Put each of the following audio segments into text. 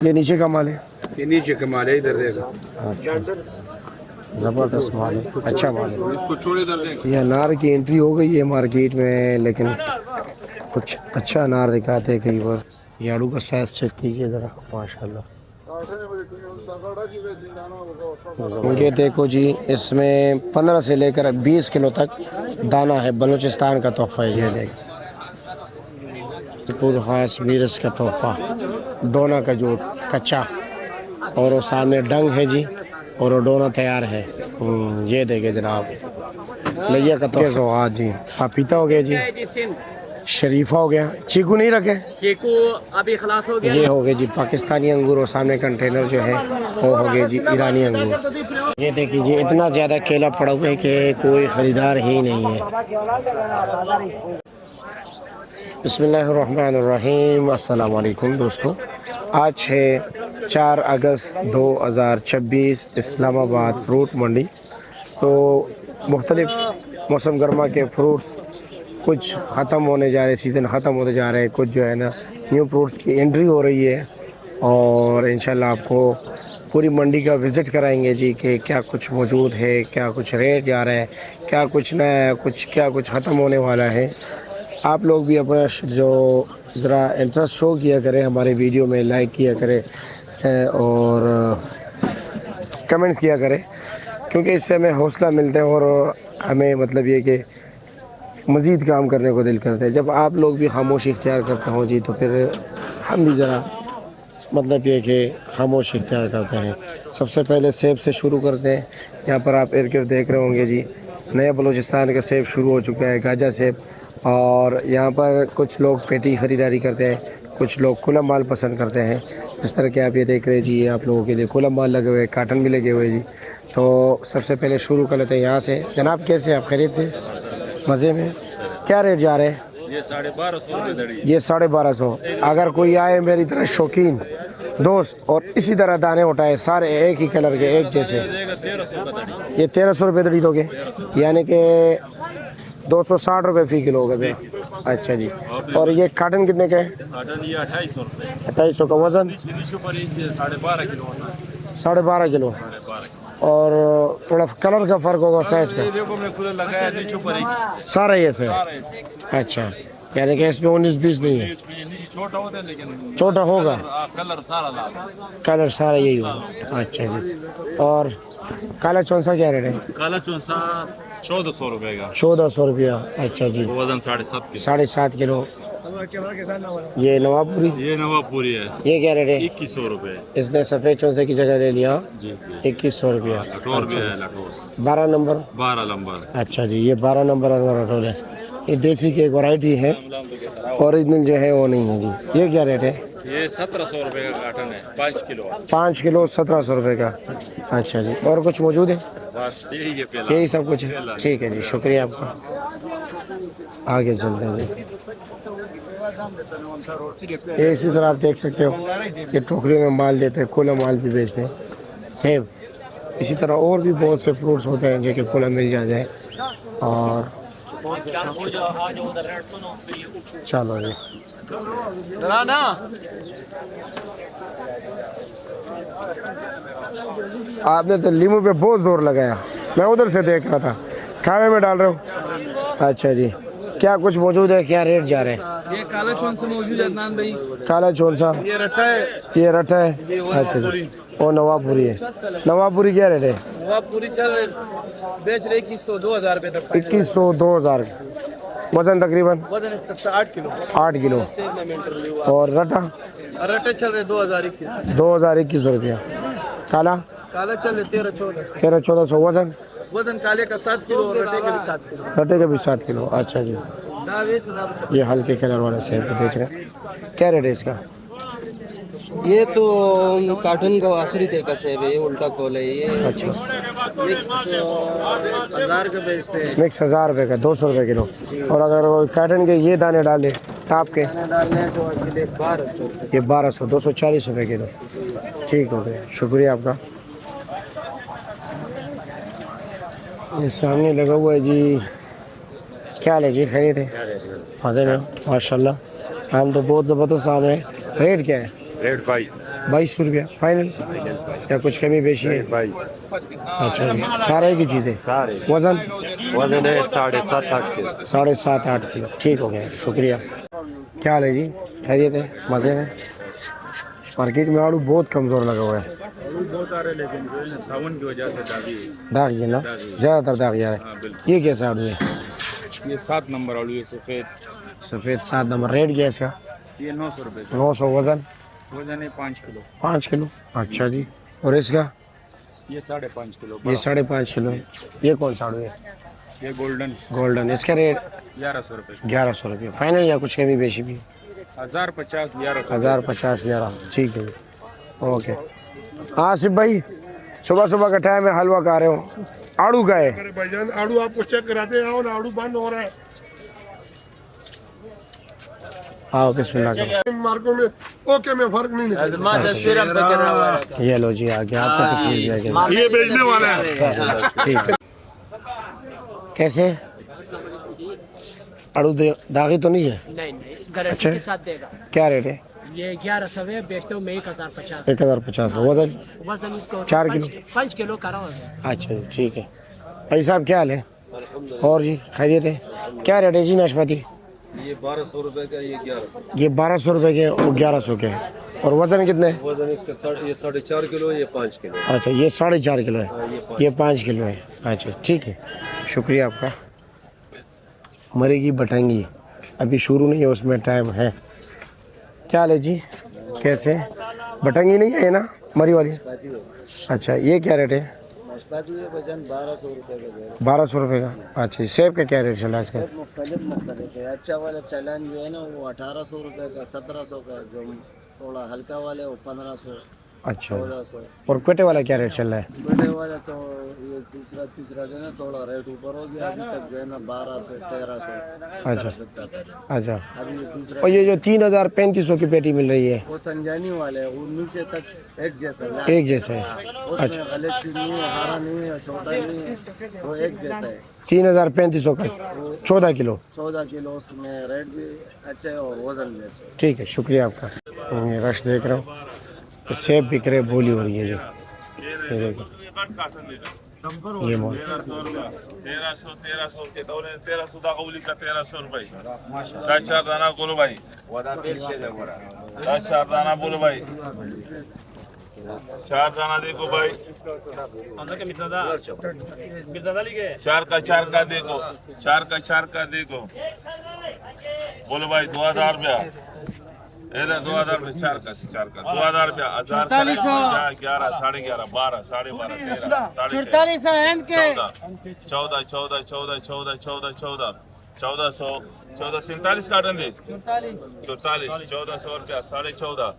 ये नीचे का माल है, ये नीचे का माल है, इधर देखो। अच्छा ज़बरदस्त माल है, अच्छा माल है। इसको छोड़ इधर देखो। ये अनार की एंट्री हो गई है मार्केट में, लेकिन कुछ अच्छा अनार दिखाते हैं कई बार। ये आड़ू का साइज चेक कीजिए ज़रा, माशाल्लाह। ये देखो जी, इसमें 15 से लेकर 20 किलो तक दाना है। बलूचिस्तान का तोहफा है ये देख, पूरा खास मीरस का तोहफा, डोना का जो कच्चा, और वो सामने डंग है जी, और वो डोना तैयार है। ये देखे जनाब, लिया का तो हाँ जी। पपीता हो गया जी, शरीफा हो गया, चीकू नहीं रखे, चीकू अभी खलास हो गया। ये हो गए जी पाकिस्तानी अंगूर, और सामने कंटेनर जो है वो हो गए जी ईरानी अंगूर। ये देखिए जी, इतना ज़्यादा केला पड़ा हुआ है कि कोई ख़रीदार ही नहीं है। बिस्मिल्लाहिर्रहमानिर्रहीम, अस्सलाम वालेकुम दोस्तों। आज है 4 अगस्त 2026, इस्लामाबाद फ्रूट मंडी। तो मुख्तलिफ मौसम गर्मा के फ्रूट्स कुछ ख़त्म होने जा रहे, सीज़न ख़त्म होते जा रहे हैं, कुछ जो है ना न्यू फ्रूट्स की एंट्री हो रही है, और इंशाल्लाह आपको पूरी मंडी का विज़िट कराएंगे जी कि क्या कुछ मौजूद है, क्या कुछ रेट जा रहा है, क्या कुछ नया, क्या कुछ ख़त्म होने वाला है। आप लोग भी अपना जो ज़रा इंटरेस्ट शो किया करें हमारे वीडियो में, लाइक किया करें और कमेंट्स किया करें, क्योंकि इससे हमें हौसला मिलता है और हमें मतलब ये कि मज़ीद काम करने को दिल करता है। जब आप लोग भी खामोशी इख्तियार करते हो जी, तो फिर हम भी ज़रा मतलब ये कि खामोशी इख्तियार करते हैं। सबसे पहले सेब से शुरू करते हैं। यहाँ पर आप इर्द गिर्द देख रहे होंगे जी, नया बलूचिस्तान का सेब शुरू हो चुका है, गाजा सेब। और यहाँ पर कुछ लोग पेटी ख़रीदारी करते हैं, कुछ लोग खुला माल पसंद करते हैं। इस तरह के आप ये देख रहे हैं जी, आप लोगों के लिए खुला माल लगे हुए, काटन भी लगे हुए जी। तो सबसे पहले शुरू कर लेते हैं यहाँ से। जनाब कैसे आप खरीद से मज़े में? क्या रेट जा रहे हैं? ये 1250 ये 1250। अगर कोई आए मेरी तरह शौकीन दोस्त और इसी तरह दाने उठाए सारे एक ही कलर के एक जैसे, ये 1300 रुपये दड़ी दोगे, यानी कि 260 रुपये फ़ी किलो हो गए। अच्छा जी। और ये काटन कितने का है? 2800 का। वज़न 12.5 किलो। और थोड़ा कलर का फ़र्क होगा, साइज़ का सारा ये से। अच्छा, यानी कि इसमें 19-20 नहीं है, छोटा होगा, कलर सारा यही होगा। अच्छा जी। और काला चौंसा क्या रेट है? काला चौंसा 1400 रुपये का। 1400 रुपया। अच्छा जी। वजन 7.5 7.5 किलो। ये नवाबपुरी, ये नवाबपुरी है, ये क्या रेट है? 2100 रुपये। इसने सफ़ेद चौंसे की जगह ले लिया जी 2100 रुपया। लटोर भी है, लटोर 12 नंबर। 12 नंबर। अच्छा जी, ये 12 नंबर अरवर है। ये देसी की एक वैरायटी है, ओरिजिनल जो है वो नहीं है जी। ये क्या रेट है? ये 1700 रुपये का कार्टन है, 5 किलो। 5 किलो 1700 रुपये का। अच्छा जी। और कुछ मौजूद है? बस यही है, पहला यही सब कुछ है। ठीक है जी, शुक्रिया आपका। आगे चलते हैं जी। ये इसी तरह आप देख सकते हो कि टोकरी में माल देते हैं, खुला माल भी बेचते हैं। सेब, इसी तरह और भी बहुत से फ्रूट्स होते हैं जो कि खुला मिल जाए। और चलो जी, आपने तो लीमू पे बहुत जोर लगाया, मैं उधर से देख रहा था। खाने में डाल रहे हो? अच्छा जी। क्या कुछ मौजूद है, क्या रेट जा रहे हैं? ये काला चौंसा मौजूद है अदनान भाई। काला चौंसा, ये रट्टा है, ये रटा है। अच्छा जी। और नवाबपुरी है। नवाबपुरी क्या रेट है? नवाबपुरी चल बेच रहे 2100 2000 रुपये तक। 2100 2000। वजन तकरीबन वजन इसका 8 किलो। 8 किलो। और रटा? रट्टे चल रहे 2021। 2021 रुपया। काला? काला चल रहे 1314। 1300-1400। वजन? वजन काले का 7 किलो और रट्टे के भी 7 किलो। रटे के भी 7 किलो। अच्छा जी। ये हल्के कलर वाला सेब देख रहे हैं, क्या रेट है इसका? ये तो कार्टन का आखिरी तय का सेब है, ये उल्टा खोल है। ये अच्छा, मिक्स 1000 का बेचते हैं। मिक्स 1000 रुपये का, 200 रुपये किलो। और अगर वो काटन के ये दाने डाले टाप के, डालने हैं तो 1200। ये 1200, 240 रुपये किलो। ठीक हो गया, शुक्रिया आपका। ये सामने लगा हुआ है जी, क्या हाल है जी, खरीद है? मज़े में माशाल्लाह, हम तो बहुत ज़बरदस्त साहब है। रेट क्या है? रेट 22। 2200 रुपया फाइनल या कुछ कमी बेशी है? 22 अच्छा जी, सारे की चीज़ें सारे वज़न वजन है 7.5-8 किलो 7.5-8 किलो। ठीक हो गया, शुक्रिया। क्या हाल है जी, खैरियत है, मज़े में? मार्केट में आड़ू बहुत कमज़ोर लगा हुआ है, बहुत आ रहे लेकिन जो है ना सावन की वजह से दागी है ना, ज़्यादातर दागी आ रहा है। ये कैसा आड़ू है? ये 7 नंबर आलू है सफ़ेद सफ़ेद 7 नंबर। रेट क्या है इसका? ये 900 रुपये 900। वज़न वजन है 5 किलो 5 किलो। अच्छा जी, और इसका? ये 5.5 किलो ये 5.5 किलो है। ये कौन सा आड़ू है? ये गोल्डन गोल्डन। इसका रेट 1100 रुपये 1100 रुपये फाइनल या कुछ कमी बेशी भी? 1050 1100 1050 11। ठीक है, ओके। हाँ आसिफ भाई, सुबह सुबह का टाइम है, हलवा खा रहे हो, आड़ू का है? अरे भाईजान आड़ू आपको चेक कराते आओ ना, आड़ू बंद हो रहा है आओ बिस्मिल्लाह करो। मार्को में ओके में फर्क नहीं निकलता। ये लो जी, आ गया आपको तस्वीर दिया गया। ये बेचने वाला है। ठीक है। कैसे आड़ू दागी तो नहीं है? नहीं गारंटी अच्छा। के साथ देगा। क्या रेट है? ये 1100 है, बेचते हो मैं 1050। 1050 का। वजन? वजन इसको 4 किलो। 5 किलो करा हुआ। अच्छा जी, ठीक है। भाई साहब क्या हाल है? और जी खैरियत है? क्या रेट है जी नाशपाती? ये 1200 रुपए का, ये 1100। ये 1200 रुपये के और 1100 के हैं। और वज़न कितने? वजन इसका ये 4.5 किलो, ये 5 किलो। अच्छा, ये 4.5 किलो है, ये 5 किलो है। अच्छा ठीक है, शुक्रिया आपका। मरेगी बटंगी अभी शुरू नहीं है, उसमें टाइम है। क्या हाल है जी, कैसे? बटंगी नहीं है ना, मरी वाली? अच्छा, ये क्या रेट है? नाशपाती का वजन 1200 रुपए का। 1200 रुपये का। अच्छा, सेब का क्या रेट चला आजकल? मुख्तलिफ है। अच्छा वाला चालान जो है ना वो 1800 रुपए का, 1700 का। जो थोड़ा हल्का वाले वो 1500 अच्छा, 1400। और पेटे वाला क्या रेट चल रहा है? बड़े वाला तो ये दूसरा तीसरा जो है ना थोड़ा रेट ऊपर हो गया। अभी तक जो है ना 1200 1300 अच्छा अच्छा। अभी ये दूसरा। और ये जो 3000-3500 की पेटी मिल रही है, वो संजानी वाले है, वो नीचे तक एक जैसा है। एक जैसा है? उसमें गलत चीज नहीं है, हरा नहीं है, छोटा नहीं है, वो एक जैसा है। 3000-3500 का 14 किलो। 14 किलो। उसमें रेट भी अच्छा है और वजन भी अच्छा है। ठीक है, शुक्रिया आपका। ये रश देख रहा हूँ, तो सेब बिक रहे, बोली हो रही है जी। ये देखो, ये मोल 1300 दागा उली का 1300 रुपये। 10 दाना बोलो भाई, 10 दाना बोलो भाई, 4 दाना देखो भाई, 4 का देखो, 4 का देखो बोलो भाई। 2000 रुपया, 2000 रुपये 4 का 2000 रुपया, 1100 11 11.5 12 12.5 13 14 14 14 14 14 14 1400 47 काटन दे 44 1400 रुपया 14.5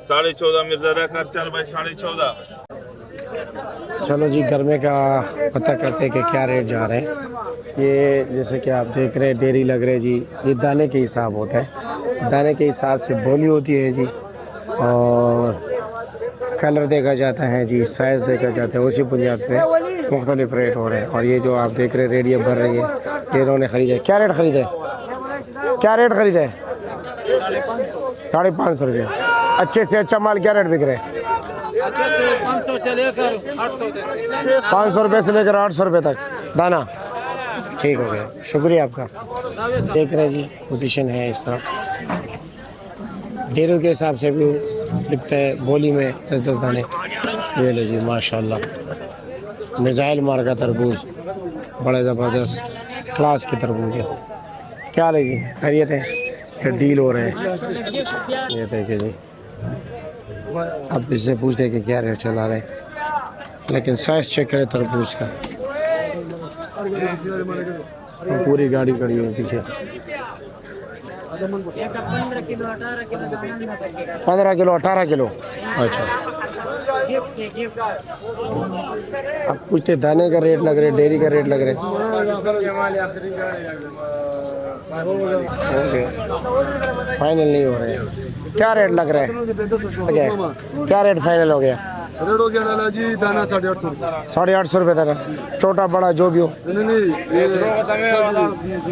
14.5 मिर्जादा कर चल भाई 14.5। चलो जी, गर्मे का पता करते हैं कि क्या रेट जा रहे हैं। ये जैसे कि आप देख रहे हैं, डेयरी लग रहे जी, ये दाने के हिसाब होता है, दाने के हिसाब से बोली होती है जी, और कलर देखा जाता है जी, साइज़ देखा जाता है, उसी बुनियाद पे मुख्तलिफ रेट हो रहे हैं। और ये जो आप देख रहे हैं रेडियो भर रही है, ये इन्होंने ख़रीदा है। क्या रेट ख़रीदा है? क्या रेट ख़रीदा है? 550 रुपये। अच्छे से अच्छा माल क्या रेट बिक रहे हैं? 500 से लेकर 800 तक। 500 रुपये से लेकर 800 रुपये तक दाना। ठीक हो गया, शुक्रिया आपका। देख रहे हैं जी, पोजीशन है इस तरह, डेरों के हिसाब से भी लिखता है, बोली में 10-10 दाने। ये लो जी, माशाल्लाह, मिसाइल मार का तरबूज, बड़े ज़बरदस्त क्लास की तरबूज है। क्या हाल है जी, खैरियत है? ये डील हो रहे हैं, ये देखिए जी। अब इससे पूछते कि क्या रेट चला रहे हैं, लेकिन साइज चेक करें तरबूज का। पूरी गाड़ी खड़ी है पीछे। 15 किलो 18 किलो। अच्छा, अब पूछते दाने का रेट लग रहे, डेयरी का रेट लग रहे। फाइनल नहीं हो रहे, क्या रेट लग रहा है? क्या रेट फाइनल हो गया? रेट हो गया दाना जी, दाना 850 रुपये। 850 रुपये दाना, छोटा बड़ा जो भी हो। नहीं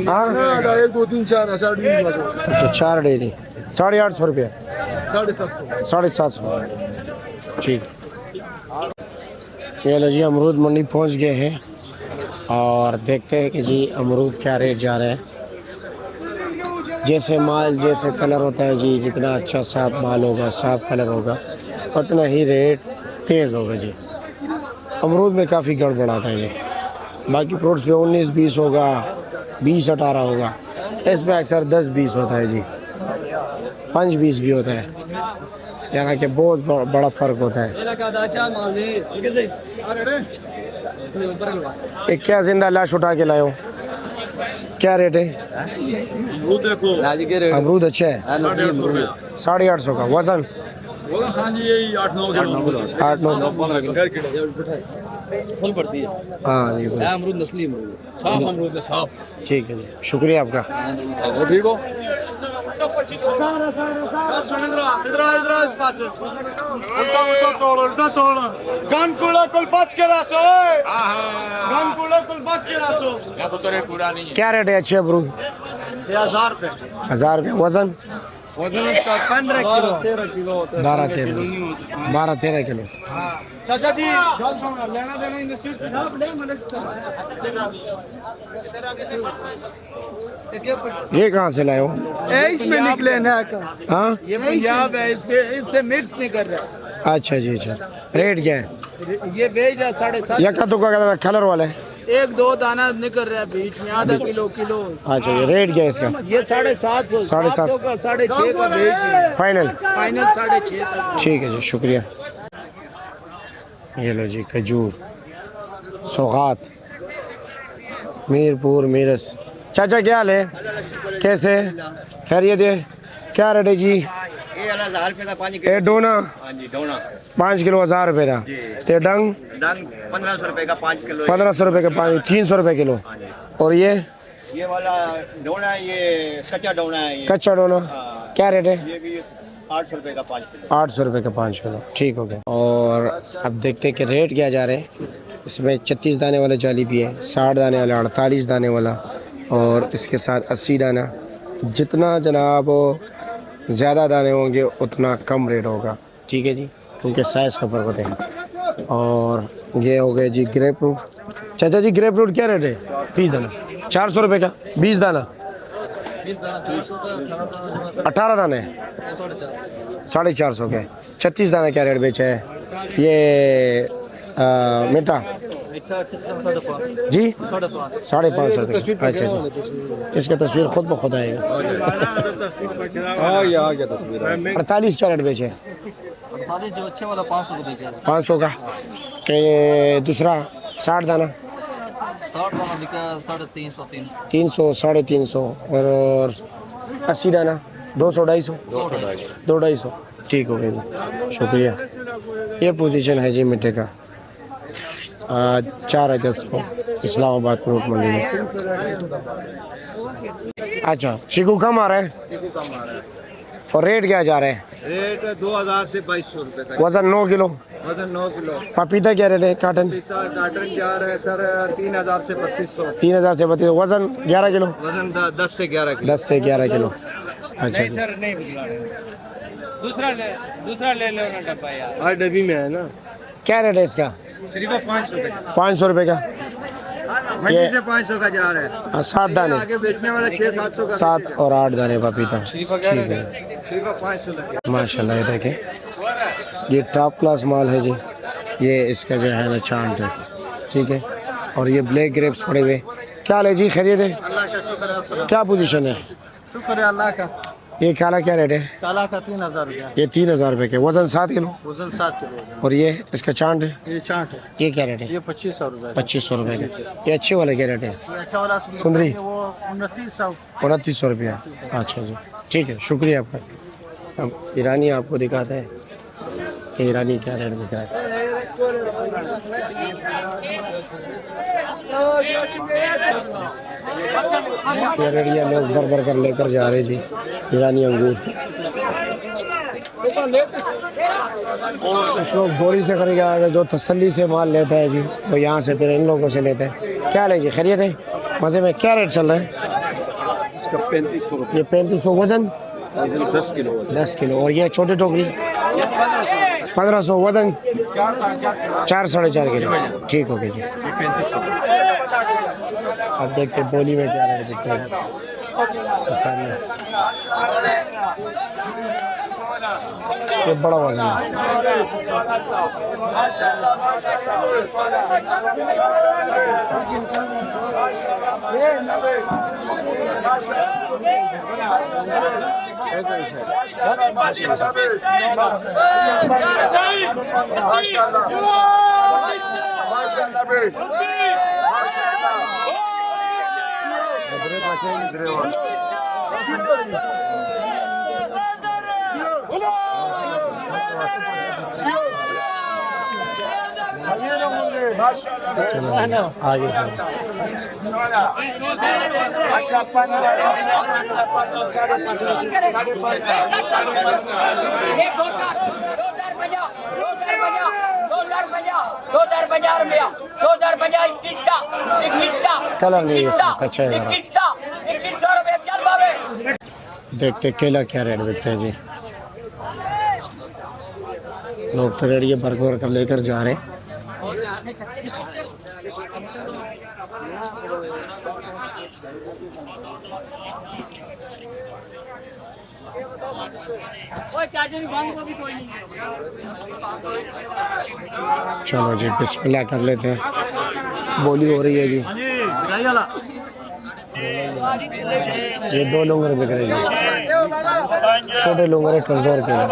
हाँ, 1 2 3 4 अच्छा 4 डेयरी। 850 रुपये, 750। ठीक। ये लो जी, अमरूद मंडी पहुंच गए हैं और देखते हैं कि जी अमरूद क्या रेट जा रहे हैं। जैसे माल जैसे कलर होता है जी, जितना अच्छा साफ माल होगा, साफ कलर होगा, उतना ही रेट तेज़ होगा जी। अमरूद में काफ़ी गड़बड़ आता है जी। बाकी फ्रूट्स पे 19-20 होगा, 20-18 होगा, इसमें अक्सर 10-20 होता है जी, 5-20 भी होता है, यानी कि बहुत बड़ा फ़र्क होता है। एक क्या जिंदा लाश उठा के लाए हो, क्या रेट है? अमरूद अच्छा है, 850 का। वज़न 8-9 फुल पड़ती है। हाँ जी, अमरूद नस्ली अमरूद, साफ अमरूद है, साफ। ठीक है जी, शुक्रिया आपका। वो ठीक हो। क्या रेट है अच्छे अमरूद? 1000 रुपये। वज़न वजन उसका 15 किलो 13 किलो 12-13 किलो। चाचा जी लेना देना इंडस्ट्री ये कहाँ से लाए हो? इसमें निकले ना हाँ, ये पंजाब है, इससे मिक्स नहीं कर रहा। अच्छा जी, अच्छा। रेट क्या है? ये बेच रहा 7.5। या का कलर वाला है? 1-2 दाना निकल रहा है बीच में, आधा किलो। अच्छा जी, रेट क्या है इसका? ये 750 750 का 6.5 का बेच दिया। फाइनल 6.5 तक। ठीक है जी, शुक्रिया। ये लो जी, खजूर, सौगात, मीरपुर, मीरस। चाचा क्या हाल है, कैसे खैरियत है? क्या रेट है जी? ये डोना 5 किलो 1000 रुपये का, ते डंग 1500 रुपए का 5 किलो। 1500 रुपये का 5, 300 रुपये किलो। और ये वाला डोना, ये कच्चा डोना है ये। कच्चा डोना क्या रेट है? ये भी 800 रुपए का 5 किलो। 800 रुपये का 5 किलो। ठीक हो गया। और अब देखते हैं कि रेट क्या जा रहे हैं। इसमें 36 दाने वाला जाली भी है, 60 दाने वाला, 48 दाने वाला, और इसके साथ 80 दाना। जितना जनाब ज़्यादा दाने होंगे उतना कम रेट होगा। ठीक है जी, क्योंकि साइज़ का फ़र्क होता है। और ये हो गए जी ग्रेप फ्रूट। चाचा जी, ग्रेप फ्रूट क्या रेट है? 20 दाना 400 रुपये का। 20 दाना 18 दाने 450 के। 36 दाना क्या रेट बेचा है? ये मीठा जी 550 रुपये। अच्छा जी, इसका तस्वीर खुद ब खुद आएगा। 48 क्या रेट बेचे? 48 जो अच्छे वाला 500 का बेचा है। 500 का। के दूसरा 60 दाना 60 दाना बिका 350 300 350। और 80 दाना 200 250। ठीक हो गया जी, शुक्रिया। ये पोजीशन है जी मिट्टी का। 4 अगस्त को इस्लामाबाद फ्रूट मंडी में। अच्छा, चीकू कम आ रहा है और रेट क्या जा रहा है? रेट 2000 से 2200 रुपए तक। वज़न 9 किलो। वजन 9 किलो। पपीता क्या रेट है? काटन कार्टन जा रहा है सर 3000 से 3200। 3000 से 3200। वज़न 11 किलो। वजन 10 से 11 किलो। 10 से 11 किलो। अच्छा जी, सर नहीं बुझला रहे। दूसरा ले लो ना डब्बा यार। हर डब्बी में है ना। क्या रेट है इसका? सिर्फ 500 का। 500 रुपये का। मंडी से 500 का जा रहा है। 7 दाने, आगे बेचने वाला 600-700 का। 7 और 8 दाने पपीता। ठीक है, सिर्फ 500 का। माशाल्लाह। ये देखें, ये टॉप क्लास माल है जी। ये इसका जो है ना चांट है। ठीक है, और ये ब्लैक ग्रेप्स पड़े हुए। क्या हाल है जी, खैरियत है? अल्लाह का शुक्र है। क्या पोजीशन है? शुक्र है अल्लाह का। ये काला क्या रेट है? काला का 3000 रुपया। ये 3000 रुपये के। वज़न 7 किलो। वजन 7 किलो। और ये इसका चांट है, ये चाट है। ये क्या रेट है? ये 2500 रुपये। 2500 रुपये का। ये अच्छे वाला क्या रेट है? ये अच्छा वाला सुंदरी वो 2900। 2900 रुपया। अच्छा जी, ठीक है, शुक्रिया आपका। अब ईरानी आपको दिखाते हैं कि ईरानी क्या रेट दिखा है। ये रेडिया लोग भर भर कर लेकर जा रहे जी ईरानी अंगूर। कुछ लोग बोरी से खरीदा, जो तसल्ली से माल लेता है जी, वो यहाँ से फिर इन लोगों से लेते हैं। क्या ले जी, खैरियत है? मज़े में। क्या रेट चल रहा है? इसका 3500 रुपये। ये 3500। वज़न इसमें 10 किलो 10 किलो। और ये छोटे टोकरी 1500 वजन 4 साढ़े 4 किलो। ठीक हो गया जी। 3500। अब देखते बोली में क्या रेट बिकते हैं। ये बड़ा वजन है। चलो आगे कलर नहीं है इसमें, कच्चा है जरा। देखते केला क्या रेट बिकते हैं जी। लोग तो रेडियो भर कर लेकर जा रहे हैं। चलो जी बिस्मिल्लाह कर लेते हैं। बोली हो रही है जी। ये 2 लोंगरे बिक रहे हैं। छोटे लोंगरे कमजोर के लिए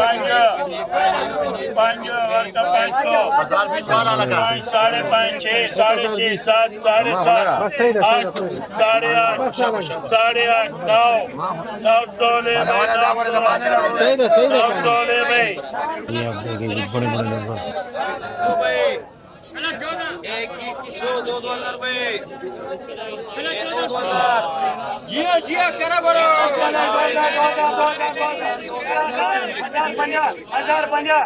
5.5 ये आप देखिए बड़े बड़े लोग। जिया करा बरो 1050 1050